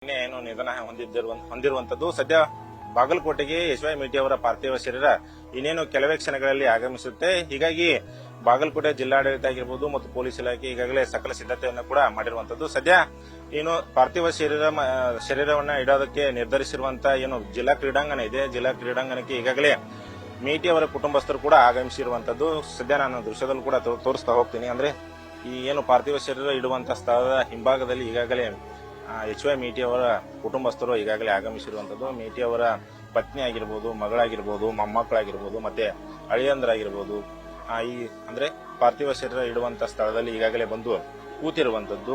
ಏನು ನಿಧನ ಹೊಂದಿರುವಂತದ್ದು. ಸದ್ಯ ಬಾಗಲಕೋಟೆಗೆ ಎಸ್.ವೈ. ಮೇಟಿ ಅವರ ಪಾರ್ಥಿವ ಶರೀರ ಇನ್ನೇನು ಕೆಲವೇ ಕ್ಷಣಗಳಲ್ಲಿ ಆಗಮಿಸುತ್ತೆ. ಹೀಗಾಗಿ ಬಾಗಲಕೋಟೆ ಜಿಲ್ಲಾಡಳಿತ ಆಗಿರ್ಬೋದು ಮತ್ತು ಪೊಲೀಸ್ ಇಲಾಖೆ ಈಗಾಗಲೇ ಸಕಲ ಸಿದ್ಧತೆಯನ್ನು ಕೂಡ ಮಾಡಿರುವಂತದ್ದು. ಸದ್ಯ ಏನು ಪಾರ್ಥಿವ ಶರೀರವನ್ನ ಇಡೋದಕ್ಕೆ ನಿರ್ಧರಿಸಿರುವಂತಹ ಏನು ಜಿಲ್ಲಾ ಕ್ರೀಡಾಂಗಣ ಇದೆ, ಜಿಲ್ಲಾ ಕ್ರೀಡಾಂಗಣಕ್ಕೆ ಈಗಾಗಲೇ ಮೇಟಿ ಅವರ ಕುಟುಂಬಸ್ಥರು ಕೂಡ ಆಗಮಿಸಿರುವಂತದ್ದು. ಸದ್ಯ ನಾನು ದೃಶ್ಯದಲ್ಲೂ ಕೂಡ ತೋರಿಸ್ತಾ ಹೋಗ್ತೀನಿ. ಅಂದ್ರೆ ಈ ಏನು ಪಾರ್ಥಿವ ಶರೀರ ಇಡುವಂತಹ ಸ್ಥಳದ ಹಿಂಭಾಗದಲ್ಲಿ ಈಗಾಗಲೇ ಎಚ್.ವೈ. ಮೇಟಿ ಅವರ ಕುಟುಂಬಸ್ಥರು ಈಗಾಗಲೇ ಆಗಮಿಸಿರುವಂತದ್ದು. ಮೇಟಿ ಅವರ ಪತ್ನಿ ಆಗಿರ್ಬೋದು, ಮಗಳಾಗಿರ್ಬೋದು, ಮೊಮ್ಮಕ್ಕಳಾಗಿರ್ಬೋದು, ಮತ್ತೆ ಅಳಿಯಂದ್ರಾಗಿರ್ಬೋದು, ಈ ಅಂದ್ರೆ ಪಾರ್ಥಿವ ಶರೀರ ಇಡುವಂತಹ ಸ್ಥಳದಲ್ಲಿ ಈಗಾಗಲೇ ಬಂದು ಕೂತಿರುವಂತದ್ದು.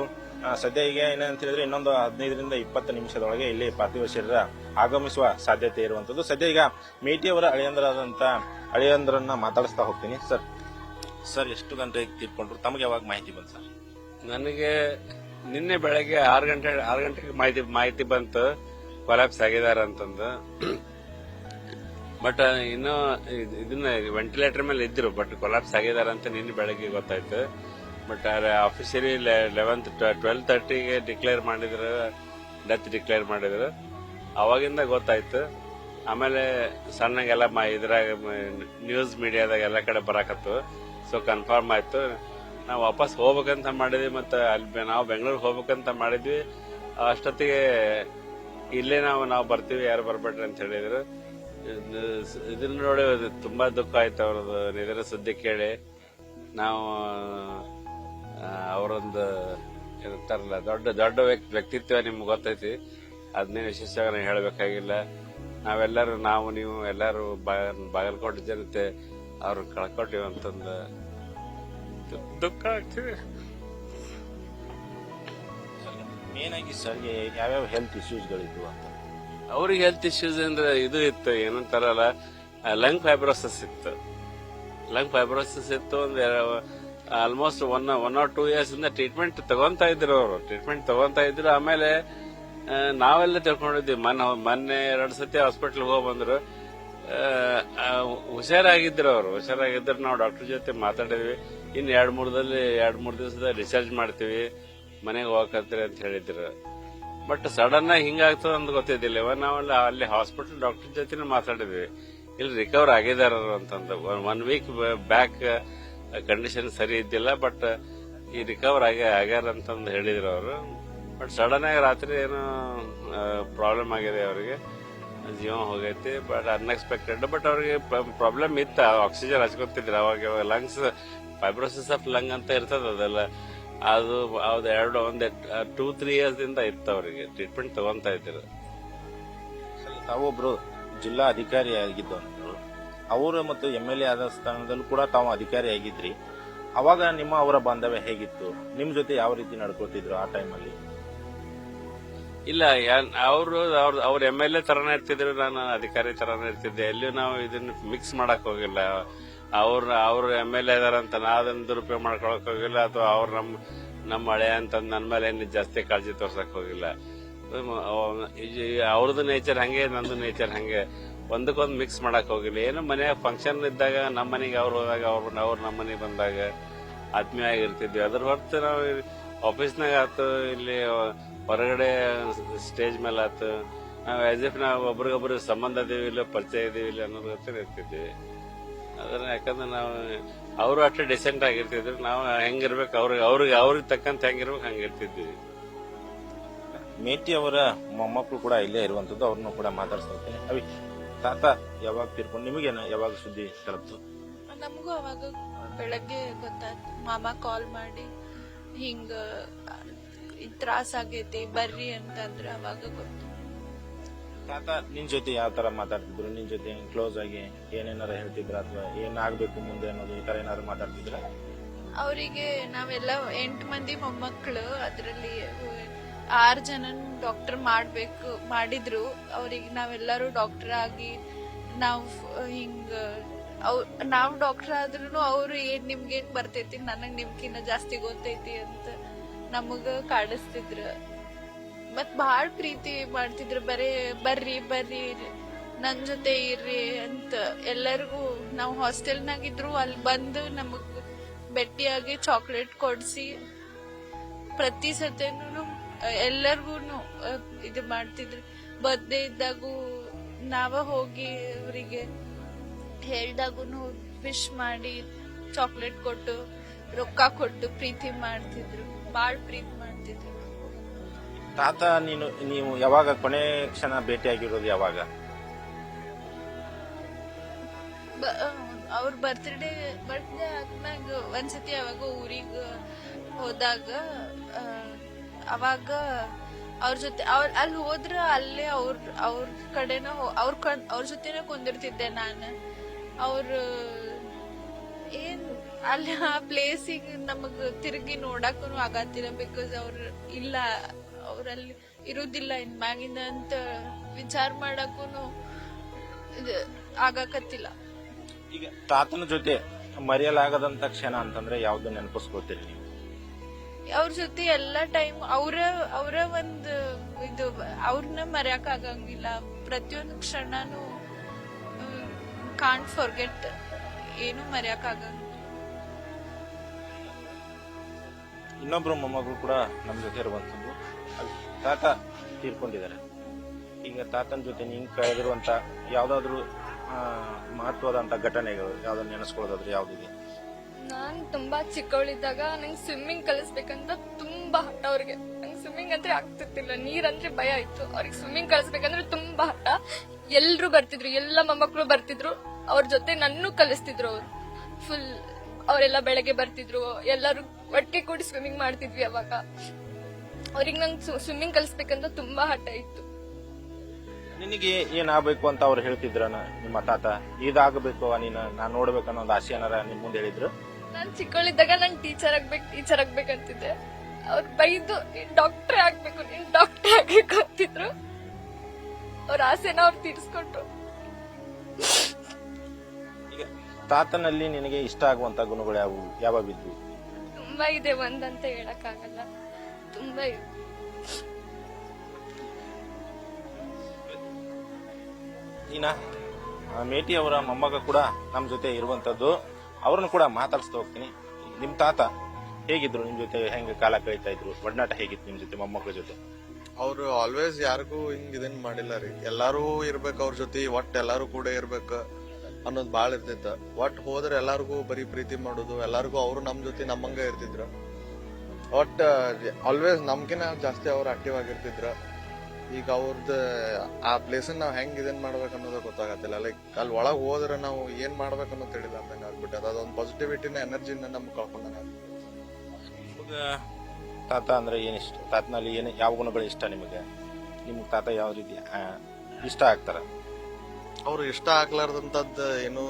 ಸದ್ಯ ಈಗ ಏನಂತ ಹೇಳಿದ್ರೆ ಇನ್ನೊಂದು 15ರಿಂದ 20 ನಿಮಿಷದೊಳಗೆ ಇಲ್ಲಿ ಪಾರ್ಥಿವ ಶರೀರ ಆಗಮಿಸುವ ಸಾಧ್ಯತೆ ಇರುವಂತದ್ದು. ಸದ್ಯ ಈಗ ಮೇಟಿ ಅವರ ಅಳಿಯಂದ್ರನ್ನ ಮಾತಾಡಿಸ್ತಾ ಹೋಗ್ತೀನಿ. ಸರ್ ಎಷ್ಟು ಗಂಟೆಗೆ ತೀರ್ಕೊಂಡ್ರು? ತಮಗೆ ಯಾವಾಗ ಮಾಹಿತಿ ಬಂತು ಸರ್? ನನಗೆ ನಿನ್ನೆ ಬೆಳಗ್ಗೆ 6 ಗಂಟೆಗೆ ಮಾಹಿತಿ ಬಂತು ಕೊಲಾಪ್ಸ್ ಆಗಿದಾರ ಅಂತಂದು. ಬಟ್ ಇನ್ನು ಇದನ್ನ ವೆಂಟಿಲೇಟರ್ ಮೇಲೆ ಇದ್ರು, ಬಟ್ ಕೊಲಾಪ್ಸ್ ಆಗಿದಾರ ಅಂತ ನಿನ್ನೆ ಬೆಳಗ್ಗೆ ಗೊತ್ತಾಯ್ತು. ಬಟ್ ಆಫೀಸಿಯಲಿ 12:30ಗೆ ಡಿಕ್ಲೇರ್ ಮಾಡಿದ್ರು, ಡೆತ್ ಡಿಕ್ಲೇರ್ ಮಾಡಿದ್ರು. ಅವಾಗಿಂದ ಗೊತ್ತಾಯ್ತು. ಆಮೇಲೆ ಸಣ್ಣಗೆಲ್ಲ ಇದ್ರಾಗ ನ್ಯೂಸ್ ಮೀಡಿಯಾದಾಗ ಎಲ್ಲ ಕಡೆ ಬರಾಕತ್ತು. ಸೊ ಕನ್ಫರ್ಮ್ ಆಯ್ತು. ನಾವು ವಾಪಸ್ ಹೋಗ್ಬೇಕಂತ ಮಾಡಿದ್ವಿ, ಮತ್ತೆ ಅಲ್ಲಿ ನಾವು ಬೆಂಗಳೂರಿಗೆ ಹೋಗ್ಬೇಕಂತ ಮಾಡಿದ್ವಿ. ಅಷ್ಟೊತ್ತಿಗೆ ಇಲ್ಲೇ ನಾವು ಬರ್ತೀವಿ, ಯಾರು ಬರ್ಬೇಡ್ರಿ ಅಂತ ಹೇಳಿದ್ರು. ಇದನ್ನ ನೋಡಿ ತುಂಬಾ ದುಃಖ ಆಯ್ತು. ಅವ್ರದ್ದು ನಿಧನ ಸುದ್ದಿ ಕೇಳಿ ನಾವು ಅವರೊಂದು ಇರ್ತಾರಲ್ಲ ದೊಡ್ಡ ವ್ಯಕ್ತಿತ್ವ ನಿಮ್ಗೆ ಗೊತ್ತೈತಿ. ಅದನ್ನೇ ವಿಶೇಷವಾಗಿ ಹೇಳಬೇಕಾಗಿಲ್ಲ. ನಾವೆಲ್ಲರೂ ನೀವು ಎಲ್ಲರೂ ಬಾಗಲಕೋಟೆ ಜನತೆ ಅವ್ರು ಕಳ್ಕೊಟ್ಟಿವಿ ಅಂತಂದು ದುಃಖ ಆಗ್ತಿದೆ. ಮೇನ್ ಆಗಿ ಸರ್ ಯಾವ್ಯಾವ ಹೆಲ್ತ್ ಇಶ್ಯೂಸ್ಗಳಿದ್ವು ಅಂತ? ಅವ್ರಿಗೆ ಹೆಲ್ತ್ ಇಶ್ಯೂಸ್ ಅಂದ್ರೆ ಇದು ಇತ್ತು, ಏನಂತಾರಲ್ಲ ಲಂಗ್ ಫೈಬ್ರೋಸಿಸ್ ಇತ್ತು. ಒಂದು ಆಲ್ಮೋಸ್ಟ್ 1 or 2 years ಇಂದ ಟ್ರೀಟ್ಮೆಂಟ್ ತಗೊಂತಾ ಇದ್ರು. ಆಮೇಲೆ ನಾವೆಲ್ಲ ತಿಳ್ಕೊಂಡಿದ್ವಿ. ಮೊನ್ನೆ 2 ಸತಿ ಹಾಸ್ಪಿಟಲ್ ಹೋಗಿ ಬಂದ್ರು. ಹುಷಾರಾಗಿದ್ರು. ನಾವು ಡಾಕ್ಟರ್ ಜೊತೆ ಮಾತಾಡಿದ್ವಿ. ಇನ್ನು 2-3 ದಿವಸದ ಡಿಸ್ಚಾರ್ಜ್ ಮಾಡ್ತೀವಿ, ಮನೆಗೆ ಹೋಗಕತ್ತೀರಿ ಅಂತ ಹೇಳಿದ್ರು. ಬಟ್ ಸಡನ್ ಆಗಿ ಹಿಂಗಾಗ್ತದ ಅಂತ ಗೊತ್ತಿದ್ದಿಲ್ಲ. ನಾವೆಲ್ಲ ಅಲ್ಲಿ ಹಾಸ್ಪಿಟಲ್ ಡಾಕ್ಟರ್ ಜೊತೆ ಮಾತಾಡಿದ್ವಿ. ಇಲ್ಲಿ ರಿಕವರ್ ಆಗಿದಾರ ಅಂತಂದು. 1 week ಬ್ಯಾಕ್ ಕಂಡೀಷನ್ ಸರಿ ಇದ್ದಿಲ್ಲ, ಬಟ್ ಈ ರಿಕವರ್ ಆಗ್ಯಾರ ಅಂತಂದು ಹೇಳಿದ್ರು ಅವರು. ಬಟ್ ಸಡನ್ ಆಗಿ ರಾತ್ರಿ ಏನೋ ಪ್ರಾಬ್ಲಮ್ ಆಗಿದೆ, ಅವರಿಗೆ ಜೀವ ಹೋಗೈತಿ. But unexpected. ಬಟ್ ಅವ್ರಿಗೆ ಪ್ರಾಬ್ಲಮ್ ಇತ್ತ, ಆಕ್ಸಿಜನ್ ಹಚ್ಕೊತಿದ್ರು. ಅವಾಗ ಲಂಗ್ಸ್ ಫೈಬ್ರೋಸಿಸ್ ಆಫ್ ಲಂಗ್ ಅಂತ ಇರ್ತದ, ಅದೆಲ್ಲ ಅದು 2-3 years ಇಂದ ಇತ್ತು. ಅವರಿಗೆ ಟ್ರೀಟ್ಮೆಂಟ್ ತಗೊಂತಾ ಇದ್ರು. ತಾವೊಬ್ರು ಜಿಲ್ಲಾ ಅಧಿಕಾರಿ ಆಗಿದ್ದವರು, ಅವರು ಮತ್ತು MLA ಆದ ಸ್ಥಾನದಲ್ಲೂ ಕೂಡ ತಾವು ಅಧಿಕಾರಿ ಆಗಿದ್ರಿ. ಅವಾಗ ಅವರ ಬಾಂಧವ್ಯ ಹೇಗಿತ್ತು? ನಿಮ್ ಜೊತೆ ಯಾವ ರೀತಿ ನಡ್ಕೋತಿದ್ರು ಆ ಟೈಮಲ್ಲಿ? ಇಲ್ಲ, ಅವ್ರ MLA ತರಾನೇ ಇರ್ತಿದ್ರು, ನಾನು ಅಧಿಕಾರಿ ತರಾನೇ ಇರ್ತಿದ್ದೆ. ಎಲ್ಲಿಯೂ ನಾವು ಇದನ್ನ ಮಿಕ್ಸ್ ಮಾಡಕ್ ಹೋಗಿಲ್ಲ. ಅವ್ರ MLA ಇದಾರಂತ ನಾ ಅದನ್ನ ದುರುಪಯೋಗ ಮಾಡ್ಕೊಳಕ್ ಹೋಗಿಲ್ಲ, ಅಥವಾ ಅವ್ರ ನಮ್ಮ ಹಳೆ ಅಂತ ನನ್ನ ಮೇಲೆ ಏನು ಜಾಸ್ತಿ ಕಾಳಜಿ ತೋರ್ಸಕ್ ಹೋಗಿಲ್ಲ. ಅವ್ರದ್ದು ನೇಚರ್ ಹಂಗೆ, ನಂದು ನೇಚರ್ ಹಂಗೆ, ಒಂದಕ್ಕೊಂದು ಮಿಕ್ಸ್ ಮಾಡಕ್ ಹೋಗಿಲ್ಲ. ಏನು ಮನೆ ಫಂಕ್ಷನ್ ಇದ್ದಾಗ ನಮ್ಮ ಮನೆಗೆ ಅವ್ರು ಹೋದಾಗ, ಅವ್ರು ನಮ್ಮ ಮನೆಗೆ ಬಂದಾಗ ಆತ್ಮೀಯ ಆಗಿರ್ತಿದ್ವಿ. ಅದ್ರ ಹೊರತು ನಾವು ಆಫೀಸ್ನಾಗ ಆತು, ಇಲ್ಲಿ ಹೊರಗಡೆ ಸ್ಟೇಜ್ ಮೇಲೆ ಆತು, ನಾವು ಆಸ್ ಇಫ್ ನಾವು ಒಬ್ರಿಗೊಬ್ರು ಸಂಬಂಧ ಇದೀವಿ ಇಲ್ಲ, ಪರಿಚಯ ಇದೀವಿ ಇಲ್ಲ ಅನ್ನೋದ್ರ ಹತ್ರ ಇರ್ತಿದ್ವಿ. ಅದನ್ನ ಯಾಕಂದ್ರೆ ನಾವು ಅವರು ಅಷ್ಟೇ ಡಿಸೆಂಟ್ ಆಗಿರ್ತಿದ್ರು. ನಾವು ಹೆಂಗಿರ್ಬೇಕು, ಅವ್ರಿಗೆ ತಕ್ಕಂತ ಹೆಂಗಿರ್ಬೇಕು ಹಂಗಿರ್ತಿದ್ವಿ. ಮೇಟಿ ಅವರ ಮೊಮ್ಮಕ್ಕಳು ಕೂಡ ಇಲ್ಲೇ ಇರುವಂತದ್ದು, ಅವ್ರನ್ನು ಕೂಡ ಮಾತಾಡ್ತಾ ಹೋಗ್ತೀನಿ. ಅವಿ, ತಾತ ಯಾವಾಗ ತೀರ್ಕೊಂಡು ನಿಮಗೆ ಯಾವಾಗ ಸುದ್ದಿ ತಲುಪ್ತು? ನಮಗೂ ಅವಾಗ ಬೆಳಗ್ಗೆ ಗೊತ್ತಾಯ್ತು. ಮಾಮ ಕಾಲ್ ಮಾಡಿ ಹಿಂಗ ತ್ರಾಸ ಆಗೈತಿ ಬರ್ರಿ ಅಂತಂದ್ರೆ ಅವಾಗ ಗೊತ್ತು. ತಾತ ನಿನ್ ಜೊತೆ ಯಾವ ತರ ಮಾತಾಡ್ತಿದ್ರು? ನಿನ್ ಜೊತೆ ಕ್ಲೋಸ್ ಆಗಿ ಏನೇನಾರ ಹೇಳ್ತಿದ್ರ, ಅಥವಾ ಏನಾಗ್ಬೇಕು ಮುಂದೆ ಅನ್ನೋದು ಈ ತರ ಏನಾದ್ರು ಮಾತಾಡ್ತಿದ್ರ? ಅವರಿಗೆ ನಾವೆಲ್ಲ 8 ಮಂದಿ ಮೊಮ್ಮಕ್ಕಳು, ಅದ್ರಲ್ಲಿ 6 ಜನ ಡಾಕ್ಟರ್ ಮಾಡಿದ್ರು. ಅವ್ರಿಗೆ ನಾವೆಲ್ಲರೂ ಡಾಕ್ಟರ್ ಆಗಿ ನಾವ್ ಡಾಕ್ಟರ್ ಆದ್ರೂ ಅವ್ರು ನಿಮ್ಗೇನ್ ಬರ್ತೈತಿ, ನನಗ್ ನಿಮ್ಕಿನ್ನ ಜಾಸ್ತಿ ಗೊತ್ತೈತಿ ಅಂತ ನಮಗ ಕಾಡಿಸ್ತಿದ್ರ. ಮತ್ ಬಹಳ ಪ್ರೀತಿ ಮಾಡ್ತಿದ್ರು. ಬರ್ರಿ ನನ್ ಜೊತೆ ಇರ್ರಿ ಅಂತ ಎಲ್ಲರಿಗೂ. ನಾವು ಹಾಸ್ಟೆಲ್ನಾಗಿದ್ರು, ಅಲ್ಲಿ ಬಂದು ನಮಗ್ ಭೇಟಿಯಾಗಿ ಚಾಕ್ಲೇಟ್ ಕೊಡ್ಸಿ ಪ್ರತಿ ಸತೇನು ಎಲ್ಲರಿಗೂ ಇದು ಮಾಡ್ತಿದ್ರು. ಬರ್ತ್ಡೇ ಇದ್ದಾಗೂ ನಾವ ಹೋಗಿ ಅವರಿಗೆ ಹೇಳ್ದಾಗೂನು ವಿಶ್ ಮಾಡಿ ಚಾಕ್ಲೇಟ್ ಕೊಟ್ಟು ರೊಕ್ಕ ಕೊಟ್ಟು ಪ್ರೀತಿ ಮಾಡ್ತಿದ್ರು, ಬಾಳ್ ಪ್ರೀತಿ ಮಾಡ್ತಿದ್ರು. ತಾತ ನೀವು ಯಾವಾಗ ಕೊನೆ ಕ್ಷಣ ಭೇಟಿಯಾಗಿರೋದು ಯಾವಾಗ? ಅವ್ರ ಬರ್ತ್ಡೇ ಆದ್ಮ್ಯಾಗ ಒಂದ್ಸತಿ ಅವಾಗ ಊರಿಗ ಹೋದಾಗ ಅವಾಗ ಅವ್ರ ಜೊತೆ ಅಲ್ಲಿ ಹೋದ್ರ ಅಲ್ಲೇ ಅವ್ರ ಕಡೆನ ಅವ್ರ ಜೊತೆನ ಕುಂದಿರ್ತಿದ್ದೆ ನಾನು. ಅವ್ರ ಏನ್ ಅಲ್ಲಿ ಆ ಪ್ಲೇಸಿಗೆ ನಮಗ್ ತಿರುಗಿ ನೋಡಕ್ಕೂ ಆಗತ್ತಿಲ್ಲ, ಬಿಕಾಸ್ ಅವ್ರ ಇಲ್ಲ, ಅವ್ರಲ್ಲಿ ಇರುದಿಲ್ಲ ಇನ್ ಮ್ಯಾಗಿಂದ ಅಂತ ವಿಚಾರ ಮಾಡಕ್ಕೂ ಆಗಾಕತ್ತಿಲ್ಲ. ಈಗ ತಾತನ ಜೊತೆ ಮರೆಯಲಾಗದಂತ ಕ್ಷಣ ಅಂತಂದ್ರೆ ಯಾವ್ದು ನೆನಪಿಸ್ಕೊತೀರಿ ನೀವು? ಅವ್ರ ಜೊತೆ ಎಲ್ಲಾ ಟೈಮ್ ಅವರ ಒಂದ್ ಇದು ಅವ್ರನ್ನ ಮರೆಯಕ್ ಆಗಂಗಿಲ್ಲ. ಪ್ರತಿಯೊಂದು ಕ್ಷಣನು ಕಾಂಟ್ ಫರ್ಗೆಟ್, ಏನು ಮರೆಯಕ್ ಆಗಂಗಿಲ್ಲ. ಇನ್ನೊಬ್ರು ಮೊಮ್ಮಗಳು ಕೂಡ ನಮ್ ಜೊತೆ ಇರುವಂತದ್ದು. ತಾತ ತೀರ್ಕೊಂಡಿದ್ದಾರೆ. ಈಗ ತಾತನ ಜೊತೆ ನಿಂಗೆ ಕಳೆದಿರುವಂತ ಯಾವ್ದಾದ್ರು ಮಹತ್ವದಂತ ಘಟನೆಗಳು ಯಾವ್ದನ್ನ ನೆನೆಸ್ಕೊಳ್ಳೋದಾದ್ರೆ ಯಾವ್ದಿದೆ? ನಾನ್ ತುಂಬಾ ಚಿಕ್ಕವಳಿದ್ದಾಗ ನಂಗೆ ಸ್ವಿಮ್ಮಿಂಗ್ ಕಲಿಸ್ಬೇಕಂತ ತುಂಬಾ ಹಠ ಅವ್ರಿಗೆ. ನಂಗೆ ಸ್ವಿಮ್ಮಿಂಗ್ ಅಂದ್ರೆ ಆಗ್ತಿರ್ತಿಲ್ಲ, ನೀರಂದ್ರೆ ಭಯ ಇತ್ತು. ಅವ್ರಿಗೆ ಸ್ವಿಮ್ಮಿಂಗ್ ಕಲಿಸ್ಬೇಕಂದ್ರೆ ತುಂಬಾ ಹಠ. ಎಲ್ರು ಬರ್ತಿದ್ರು, ಎಲ್ಲ ಮೊಮ್ಮಕ್ಕಳು ಬರ್ತಿದ್ರು, ಅವ್ರ ಜೊತೆ ನನ್ನೂ ಕಲಿಸ್ತಿದ್ರು. ಅವ್ರು ಫುಲ್ ಅವರೆಲ್ಲ ಬೆಳಗ್ಗೆ ಬರ್ತಿದ್ರು, ಎಲ್ಲರೂ ಒಟ್ಟಿಗೆ ಕೂಡಿ ಸ್ವಿಮ್ಮಿಂಗ್ ಮಾಡ್ತಿದ್ವಿ. ಅವಾಗ ಅವ್ರಿಗೆ ನಂಗೆ ಸ್ವಿಮ್ಮಿಂಗ್ ಕಲಿಸ್ಬೇಕಂತ ತುಂಬಾ ಹಠ ಇತ್ತು. ನಿನಗೆ ಏನಾಗಬೇಕು ಅಂತ ಅವ್ರು ಹೇಳ್ತಿದ್ರನ ನಿಮ್ಮ ತಾತ? ಇದಾಗಬೇಕು ನಾನ್ ನೋಡ್ಬೇಕನ್ನೋ ಒಂದು ಆಸೆ ಏನಾರ ನಿಮ್ ಮುಂದೆ ಹೇಳಿದ್ರು? ನಾನ್ ಚಿಕ್ಕವಳಿದ್ದಾಗ ನಾನ್ ಟೀಚರ್ ಆಗ್ಬೇಕಂತಿದ್ದೆ. ಅವ್ರು ಬೈದು ನೀನ್ ಡಾಕ್ಟರ್ ಆಗ್ಬೇಕು ಅಂತಿದ್ರು. ಅವ್ರ ಆಸೆನ ಅವ್ರು ತೀರ್ಸ್ಕೊಟ್ರು. ಈಗ ತಾತನಲ್ಲಿ ನಿನಗೆ ಇಷ್ಟ ಆಗುವಂತ ಗುಣಗಳು ಯಾವಿದ್ವು? ತುಂಬಾ ಇದೆ, ಒಂದಂತ ಹೇಳಕ್ ಆಗಲ್ಲ, ತುಂಬಾ ಇದೆ. ಇನ್ನ ಮೇಟಿ ಅವರ ಮೊಮ್ಮಗ ಕೂಡ ನಮ್ ಜೊತೆ ಇರುವಂತದ್ದು. ಅವ್ರನ್ನು ಕೂಡ ಮಾತಾಡ್ಸ್ತಾ ಹೋಗ್ತೀನಿ. ನಿಮ್ ತಾತ ಹೇಗಿದ್ರು ನಿಮ್ ಜೊತೆ? ಹೆಂಗ ಕಾಲ ಕಳೀತಾ ಇದ್ರು? ಒಡನಾಟ ಹೇಗಿತ್ತು ನಿಮ್ ಜೊತೆ, ಮೊಮ್ಮಕ್ಕಳ ಜೊತೆ? ಅವ್ರು ಆಲ್ವೇಸ್ ಯಾರಿಗೂ ಹಿಂಗ್ ಇದನ್ ಮಾಡಿಲ್ಲ ರೀ. ಎಲ್ಲಾರು ಇರ್ಬೇಕು ಅವ್ರ ಜೊತೆ, ಒಟ್ ಎಲ್ಲಾರು ಕೂಡ ಇರ್ಬೇಕ ಅನ್ನೋದು ಬಾಳ ಇರ್ತೈತ. ಒಟ್ ಹೋದ್ರೆ ಎಲ್ಲಾರ್ಗು ಬರೀ ಪ್ರೀತಿ ಮಾಡೋದು, ಎಲ್ಲಾರ್ಗು ಅವ್ರು ನಮ್ ಜೊತೆ ನಮ್ಮಂಗ ಇರ್ತಿದ್ರ. ಒಟ್ ಆಲ್ವೇಸ್ ನಮ್ಗಿನ ಜಾಸ್ತಿ ಅವ್ರು ಆಕ್ಟಿವ್ ಆಗಿರ್ತಿದ್ರ. ಈಗ ಅವ್ರದ್ದು ಆ ಪ್ಲೇಸ್ ನಾವ್ ಹೆಂಗ್ ಇದನ್ ಮಾಡ್ಬೇಕು ಅನ್ನೋದು ಗೊತ್ತಾಗತ್ತಿಲ್ಲ. ಲೈಕ್ ಅಲ್ಲಿ ಒಳಗ್ ಹೋದ್ರೆ ನಾವು ಏನ್ ಮಾಡ್ಬೇಕು ಅನ್ನೋದು ತಿಳಿಲ್ಲ ಅಂದಂಗ ಆಗ್ಬಿಟ್ಟದ. ಅದೊಂದು ಪಾಸಿಟಿವಿಟಿನ ಎನರ್ಜಿನ ನಮ್ಗೆ ಕಳ್ಕೊಂಡಂಗ. ತಾತ ಅಂದ್ರೆ ಏನ್ ಇಷ್ಟ? ತಾತನಲ್ಲಿ ಏನ್ ಯಾವ ಗುಣಗಳು ಇಷ್ಟ ನಿಮಗೆ? ನಿಮ್ಗೆ ತಾತ ಯಾವ ರೀತಿ ಇಷ್ಟ ಆಗ್ತಾರ? ಅವ್ರು ಇಷ್ಟ ಆಗ್ಲಾರ್ದಂತದ್ ಏನು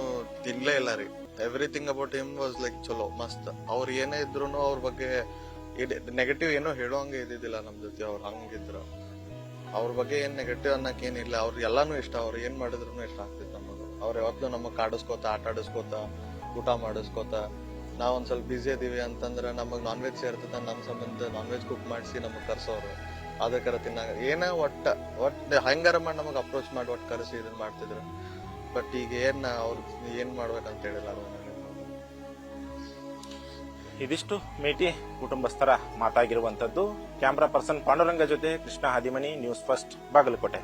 ತಿನ್ಲೇ ಇಲ್ಲ ರೀ. Everything about him was like ಚಲೋ, ಮಸ್ತ್. ಅವ್ರು ಏನೇ ಇದ್ರು ಅವ್ರ ಬಗ್ಗೆ ನೆಗೆಟಿವ್ ಏನೋ ಹೇಳೋಂಗೆ ಇದ್ದಿದ್ದಿಲ್ಲ ನಮ್ ಜೊತೆ. ಅವ್ರು ಹಂಗಿದ್ರು, ಅವ್ರ ಬಗ್ಗೆ ಏನ್ ನೆಗೆಟಿವ್ ಅನ್ನಕ್ ಏನಿಲ್ಲ. ಅವ್ರು ಎಲ್ಲಾನು ಇಷ್ಟ, ಅವ್ರು ಏನ್ ಮಾಡಿದ್ರು ಇಷ್ಟ ಆಗ್ತಿತ್ತು ನಮಗ. ಅವ್ರ ಯಾವತ್ತೂ ನಮಗ್ ಕಾಡಿಸ್ಕೋತ, ಆಟ ಆಡಿಸ್ಕೋತ, ಊಟ ಮಾಡಿಸ್ಕೋತ. ನಾವ್ ಒಂದ್ ಸ್ವಲ್ಪ ಬಿಸಿ ಇದೀವಿ ಅಂತಂದ್ರ ನಮಗ್ ನಾನ್ ವೆಜ್ ಸೇರ್ತದ, ನಮ್ ಸಂಬಂಧ ನಾನ್ ವೆಜ್ ಕುಕ್ ಮಾಡಿಸಿ ನಮಗ್ ಕರ್ಸೋರು. ಅದಕ್ಕರ ತಿನ್ನಾಗ ಏನ ಒಟ್ಟ ಹೆಂಗಾರ ಮಾಡಿ ನಮಗ್ ಅಪ್ರೋಚ್ ಮಾಡಿ ಒಟ್ಟು ಕರೆಸಿ ಇದನ್ ಮಾಡ್ತಿದ್ರು. ಬಟ್ ಈಗ ಅವ್ರ ಏನ್ ಮಾಡ್ಬೇಕಂತ ಹೇಳಿಲ್ಲ. ಇದಿಷ್ಟು ಮೇಟಿ ಕುಟುಂಬಸ್ಥರ ಮಾತಾಗಿರುವಂತದ್ದು. ಕ್ಯಾಮ್ರಾ ಪರ್ಸನ್ ಪಾಂಡುರಂಗ ಜೊತೆ ಕೃಷ್ಣ ಹಾದಿಮನಿ, ನ್ಯೂಸ್ ಫಸ್ಟ್, ಬಾಗಲಕೋಟೆ.